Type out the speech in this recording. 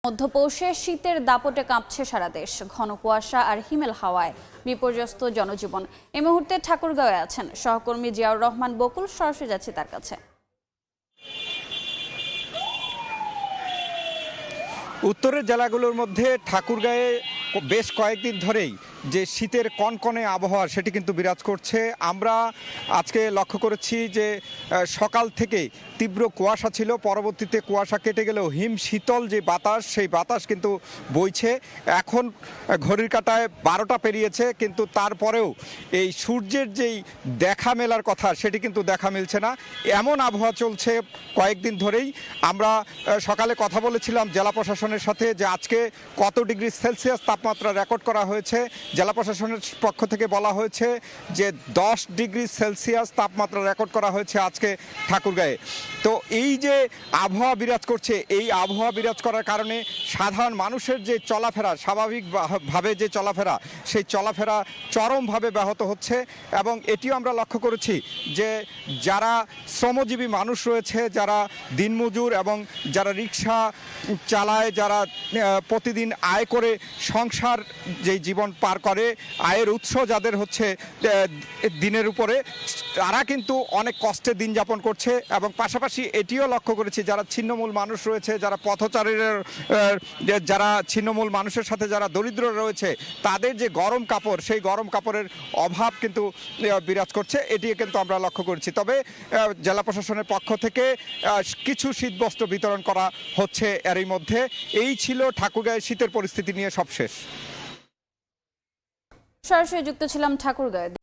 মধ্যপৌষে শীতের দাপটে কাঁপছে সারা দেশ। ঘন কুয়াশা আর হিমেল হাওয়ায় বিপর্যস্ত জনজীবন। এই মুহূর্তে ঠাকুরগাঁওয়ে আছেন সহকর্মী জিয়াউর রহমান বকুল। সরাসরি যাচ্ছি তার কাছে। উত্তরের জেলাগুলোর মধ্যে ঠাকুরগাঁয়ে বেশ কয়েকদিন ধরেই যে শীতের কনকনে আবহাওয়া সেটি কিন্তু বিরাজ করছে। আমরা আজকে লক্ষ্য করেছি যে সকাল থেকে তীব্র কুয়াশা ছিল, পরবর্তীতে কুয়াশা কেটে গেলেও হিম শীতল যে বাতাস সেই বাতাস কিন্তু বইছে। এখন ঘড়ির কাঁটায় 12টা পেরিয়েছে, কিন্তু তারপরেও এই সূর্যের যেই দেখা মেলার কথা সেটি কিন্তু দেখা মিলছে না। এমন আবহাওয়া চলছে কয়েকদিন ধরেই। আমরা সকালে কথা বলেছিলাম জেলা প্রশাসনের সাথে যে আজকে কত ডিগ্রি সেলসিয়াস তাপমাত্রা রেকর্ড করা হয়েছে। জেলা প্রশাসনের পক্ষ থেকে বলা হয়েছে যে 10 ডিগ্রি সেলসিয়াস তাপমাত্রা রেকর্ড করা হয়েছে আজকে ঠাকুরগাঁয়ে। তো এই যে আবহাওয়া বিরাজ করছে, এই আবহাওয়া বিরাজ করার কারণে সাধারণ মানুষের যে চলাফেরা, স্বাভাবিকভাবে যে চলাফেরা, সেই চলাফেরা চরমভাবে ব্যাহত হচ্ছে। এবং এটিও আমরা লক্ষ্য করেছি যে যারা শ্রমজীবী মানুষ রয়েছে, যারা দিনমজুর এবং যারা রিক্সা চালায়, যারা প্রতিদিন আয় করে সংসার যেই জীবন পার করে, আয়ের উৎস যাদের হচ্ছে দিনের উপরে, তারা কিন্তু অনেক কষ্টে দিন যাপন করছে। এবং পাশাপাশি এটিও লক্ষ্য করেছি যারা ছিন্নমূল মানুষ রয়েছে, যারা পথচারীরা, যারা ছিন্নমূল মানুষের সাথে যারা দরিদ্র রয়েছে, তাদের যে গরম কাপড়, সেই গরম কাপড়ের অভাব কিন্তু বিরাজ করছে। এটি কিন্তু আমরা লক্ষ্য করছি। তবে জেলা প্রশাসনের পক্ষ থেকে কিছু শীতবস্ত্র বিতরণ করা হচ্ছে এরই মধ্যে। এই ছিল ঠাকুরগাঁয়ের শীতের পরিস্থিতি নিয়ে সবশেষ। সরাসরি যুক্ত ছিলাম ঠাকুরগাঁয়ে।